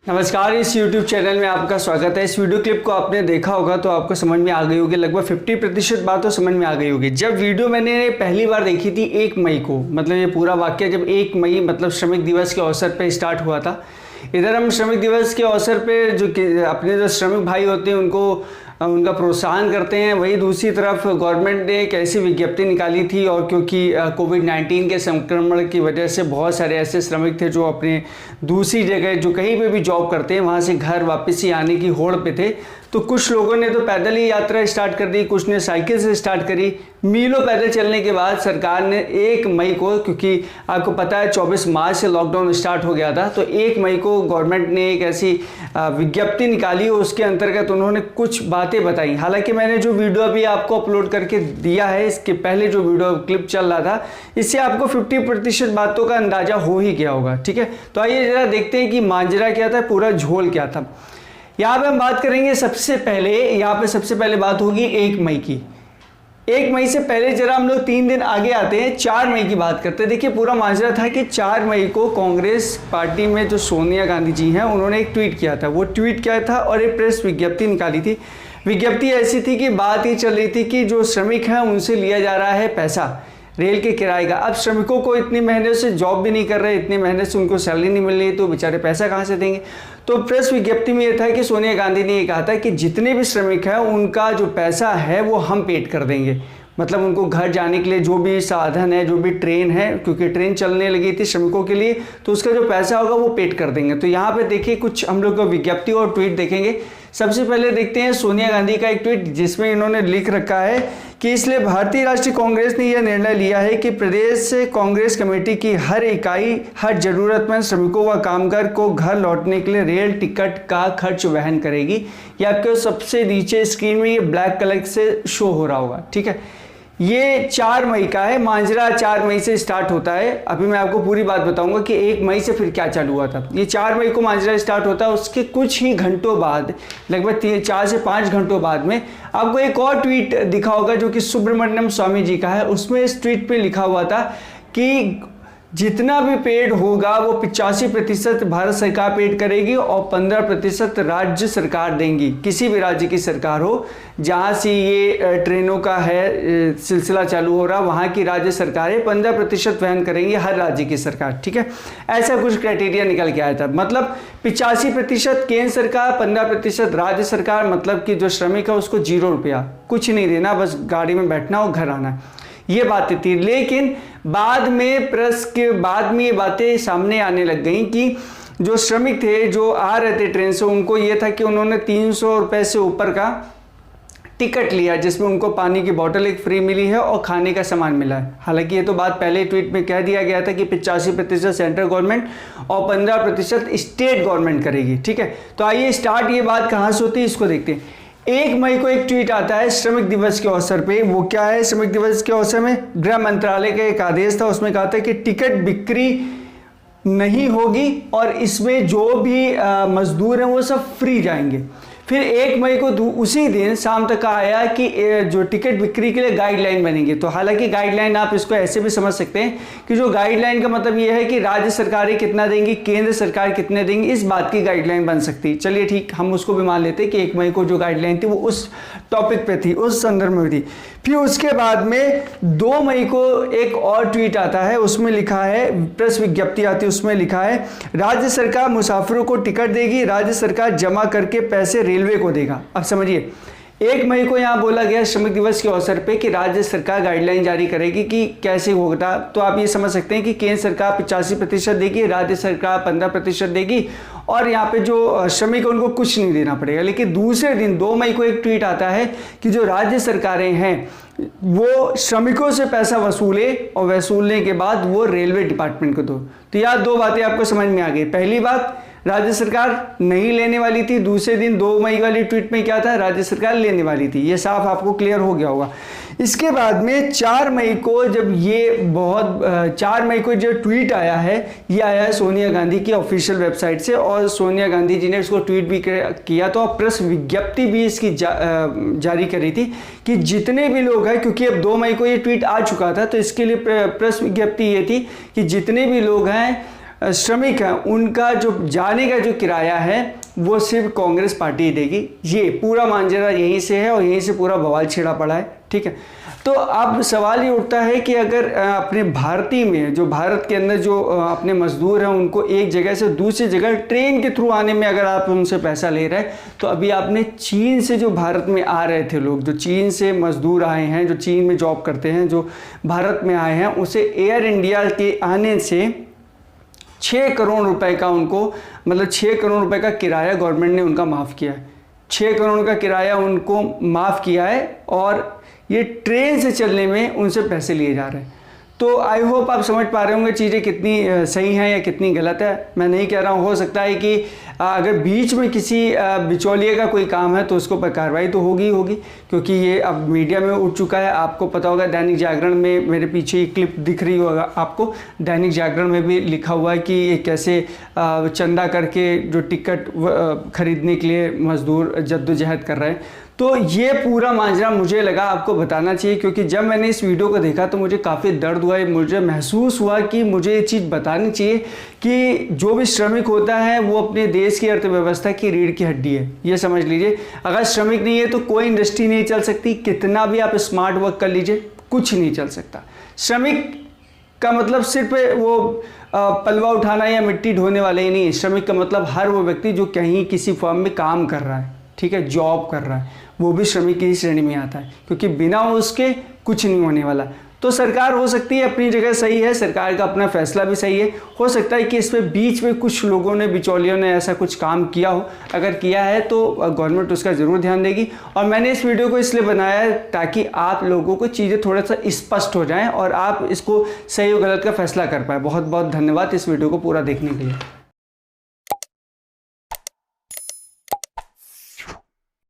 नमस्कार, इस YouTube channel में आपका स्वागत है। इस वीडियो क्लिप को आपने देखा होगा तो आपको समझ में आ गई होगी, लगभग 50% बात तो समझ में आ गई होगी। जब वीडियो मैंने पहली बार देखी थी 1 मई को, मतलब ये पूरा वाक्य जब 1 मई मतलब श्रमिक दिवस के अवसर पे स्टार्ट हुआ था। इधर हम श्रमिक दिवस के अवसर पे जो अपने जो श्रमिक भाई होते हैं उनका प्रोत्साहन करते हैं, वही दूसरी तरफ गवर्नमेंट ने एक ऐसी विज्ञप्ति निकाली थी और क्योंकि कोविड-19 के संक्रमण की वजह से बहुत सारे ऐसे श्रमिक थे जो अपने दूसरी जगह जो कहीं पे भी जॉब करते हैं वहाँ से घर वापसी आने की होड़ पे थे। तो कुछ लोगों ने तो पैदल ही यात्रा स्टार्ट कर दी, कुछ ने साइकिल से स्टार्ट करी। मीलों पैदल चलने के बाद सरकार ने 1 मई को, क्योंकि आपको पता है 24 मार्च से लॉकडाउन स्टार्ट हो गया था, तो 1 मई को गवर्नमेंट ने एक ऐसी विज्ञप्ति निकाली। उसके अंतर्गत उन्होंने कुछ बातें बताई। हालांकि मैंने जो वीडियो अभी आपको अपलोड करके दिया है, इसके पहले जो वीडियो क्लिप चल रहा था, इससे आपको 50% बातों का अंदाजा हो ही गया होगा। ठीक है, तो आइए जरा देखते हैं कि मांजरा क्या था, पूरा झोल क्या था। यहाँ पे हम बात करेंगे सबसे पहले बात होगी 1 मई की। 1 मई से पहले जरा हम लोग 3 दिन आगे आते हैं, 4 मई की बात करते हैं। देखिए पूरा माजरा था कि 4 मई को कांग्रेस पार्टी में जो सोनिया गांधी जी हैं उन्होंने एक ट्वीट किया था। वो ट्वीट किया था और एक प्रेस विज्ञप्ति निकाली थी। विज्ञप्ति ऐसी थी कि बात ये चल रही थी कि जो श्रमिक हैं उनसे लिया जा रहा है पैसा रेल के किराए का। अब श्रमिकों को इतनी मेहनत से जॉब भी नहीं कर रहे, इतनी मेहनत से उनको सैलरी नहीं मिल रही, तो बेचारे पैसा कहाँ से देंगे। तो प्रेस विज्ञप्ति में यह था कि सोनिया गांधी ने ये कहा था कि जितने भी श्रमिक हैं उनका जो पैसा है वो हम पेड कर देंगे। मतलब उनको घर जाने के लिए जो भी साधन है, जो भी ट्रेन है, क्योंकि ट्रेन चलने लगी थी श्रमिकों के लिए, तो उसका जो पैसा होगा वो पेड कर देंगे। तो यहाँ पे देखिए कुछ हम लोग विज्ञप्ति और ट्वीट देखेंगे। सबसे पहले देखते हैं सोनिया गांधी का एक ट्वीट जिसमें इन्होंने लिख रखा है कि इसलिए भारतीय राष्ट्रीय कांग्रेस ने यह निर्णय लिया है कि प्रदेश कांग्रेस कमेटी की हर इकाई हर जरूरतमंद श्रमिकों व कामगार को घर लौटने के लिए रेल टिकट का खर्च वहन करेगी। ये आपके सबसे नीचे स्क्रीन में ये ब्लैक कलर से शो हो रहा होगा। ठीक है, ये 4 मई का है। मांजरा 4 मई से स्टार्ट होता है। अभी मैं आपको पूरी बात बताऊंगा कि 1 मई से फिर क्या चालू हुआ था। ये 4 मई को मांजरा स्टार्ट होता है। उसके कुछ ही घंटों बाद, लगभग 4 से 5 घंटों बाद में आपको एक और ट्वीट दिखा होगा जो कि सुब्रमण्यम स्वामी जी का है। उसमें इस ट्वीट पे लिखा हुआ था कि जितना भी पेड होगा वो 85% भारत सरकार पेड करेगी और 15% राज्य सरकार देंगी। किसी भी राज्य की सरकार हो जहाँ से ये ट्रेनों का है सिलसिला चालू हो रहा, वहाँ की राज्य सरकारें 15% वहन करेंगी, हर राज्य की सरकार। ठीक है, ऐसा कुछ क्राइटेरिया निकल के आया था। मतलब 85% केंद्र सरकार, 15% राज्य सरकार। मतलब कि जो श्रमिक है उसको 0 रुपया, कुछ नहीं देना, बस गाड़ी में बैठना और घर आना। ये बातें थी। लेकिन बाद में प्रेस के बाद में ये बातें सामने आने लग गई कि जो श्रमिक थे जो आ रहे थे ट्रेन से, उनको ये था कि उन्होंने 300 रुपये से ऊपर का टिकट लिया जिसमें उनको पानी की बोतल एक फ्री मिली है और खाने का सामान मिला है। हालांकि ये तो बात पहले ट्वीट में कह दिया गया था कि 85% सेंट्रल गवर्नमेंट और 15% स्टेट गवर्नमेंट करेगी। ठीक है, तो आइए स्टार्ट ये बात कहाँ से होती है इसको देखते हैं। 1 मई को एक ट्वीट आता है श्रमिक दिवस के अवसर पे। वो क्या है? श्रमिक दिवस के अवसर में गृह मंत्रालय का एक आदेश था, उसमें कहा था कि टिकट बिक्री नहीं होगी और इसमें जो भी मजदूर हैं वो सब फ्री जाएंगे। फिर 1 मई को उसी दिन शाम तक आया कि जो टिकट बिक्री के लिए गाइडलाइन बनेंगे। तो हालांकि गाइडलाइन आप इसको ऐसे भी समझ सकते हैं कि जो गाइडलाइन का मतलब ये है कि राज्य सरकारें कितना देंगी, केंद्र सरकार कितने देंगी, इस बात की गाइडलाइन बन सकती है। चलिए ठीक, हम उसको भी मान लेते हैं कि 1 मई को जो गाइडलाइन थी वो उस टॉपिक पे थी, उस संदर्भ में थी। फिर उसके बाद में 2 मई को एक और ट्वीट आता है, उसमें लिखा है, प्रेस विज्ञप्ति आती है, उसमें लिखा है राज्य सरकार मुसाफिरों को टिकट देगी, राज्य सरकार जमा करके पैसे रेलवे को देगा। अब समझिए 1 मई को यहाँ बोला गया श्रमिक दिवस के अवसर पे कि राज्य सरकार गाइडलाइन जारी करेगी कि कैसे होगा। तो आप ये समझ सकते हैं कि केंद्र सरकार 85% देगी, राज्य सरकार 15% देगी और यहाँ पे जो श्रमिक उनको कुछ नहीं देना पड़ेगा। लेकिन दूसरे दिन 2 मई को एक ट्वीट आता है कि जो राज्य सरकारें हैं वो श्रमिकों से पैसा वसूले और वसूलने के बाद वो रेलवे डिपार्टमेंट को दो। तो यार 2 बातें आपको समझ में आ गई। पहली बात, राज्य सरकार नहीं लेने वाली थी। दूसरे दिन 2 मई वाली ट्वीट में क्या था, राज्य सरकार लेने वाली थी। ये साफ आपको क्लियर हो गया होगा। इसके बाद में 4 मई को जब ये 4 मई को जो ट्वीट आया है, ये आया है सोनिया गांधी की ऑफिशियल वेबसाइट से, और सोनिया गांधी जी ने इसको ट्वीट भी किया, तो प्रेस विज्ञप्ति भी इसकी जारी करी थी कि जितने भी लोग हैं, क्योंकि अब 2 मई को ये ट्वीट आ चुका था, तो इसके लिए प्रेस विज्ञप्ति ये थी कि जितने भी लोग हैं, श्रमिक हैं, उनका जो जाने का जो किराया है वो सिर्फ कांग्रेस पार्टी देगी। ये पूरा मांजरा यहीं से है और यहीं से पूरा बवाल छिड़ा पड़ा है, ठीक है। तो अब सवाल ये उठता है कि अगर अपने भारतीय में, जो भारत के अंदर जो अपने मजदूर हैं, उनको एक जगह से दूसरी जगह ट्रेन के थ्रू आने में अगर आप उनसे पैसा ले रहे हैं, तो अभी आपने चीन से जो भारत में आ रहे थे लोग, जो चीन से मजदूर आए हैं, जो चीन में जॉब करते हैं, जो भारत में आए हैं, उसे एयर इंडिया के आने से 6 करोड़ रुपए का उनको, मतलब 6 करोड़ रुपए का किराया गवर्नमेंट ने उनका माफ़ किया है। 6 करोड़ का किराया उनको माफ़ किया है और ये ट्रेन से चलने में उनसे पैसे लिए जा रहे हैं। तो आई होप आप समझ पा रहे होंगे चीज़ें कितनी सही हैं या कितनी गलत है। मैं नहीं कह रहा हूँ, हो सकता है कि अगर बीच में किसी बिचौलिए का कोई काम है तो उसको पर कार्रवाई तो होगी ही होगी, क्योंकि ये अब मीडिया में उठ चुका है। आपको पता होगा दैनिक जागरण में, मेरे पीछे ही क्लिप दिख रही होगा आपको, दैनिक जागरण में भी लिखा हुआ है कि ये कैसे चंदा करके जो टिकट खरीदने के लिए मजदूर जद्दोजहद कर रहे हैं। तो ये पूरा मांजरा मुझे लगा आपको बताना चाहिए, क्योंकि जब मैंने इस वीडियो को देखा तो मुझे काफ़ी दर्द हुआ, मुझे महसूस हुआ कि मुझे ये चीज़ बतानी चाहिए कि जो भी श्रमिक होता है वो अपने देश की अर्थव्यवस्था की रीढ़ की हड्डी है। ये समझ लीजिए, अगर श्रमिक नहीं है तो कोई इंडस्ट्री नहीं चल सकती, कितना भी आप स्मार्ट वर्क कर लीजिए, कुछ नहीं चल सकता। श्रमिक का मतलब सिर्फ वो पलवा उठाना या मिट्टी ढोने वाले ही नहीं है। श्रमिक का मतलब हर वो व्यक्ति जो कहीं किसी फर्म में काम कर रहा है, ठीक है, जॉब कर रहा है, वो भी श्रमिक की श्रेणी में आता है, क्योंकि बिना उसके कुछ नहीं होने वाला। तो सरकार हो सकती है अपनी जगह सही है, सरकार का अपना फैसला भी सही है। हो सकता है कि इस पे बीच में कुछ लोगों ने, बिचौलियों ने ऐसा कुछ काम किया हो। अगर किया है तो गवर्नमेंट उसका ज़रूर ध्यान देगी। और मैंने इस वीडियो को इसलिए बनाया है ताकि आप लोगों को चीज़ें थोड़ा सा स्पष्ट हो जाएँ और आप इसको सही और गलत का फैसला कर पाए। बहुत बहुत धन्यवाद इस वीडियो को पूरा देखने के लिए।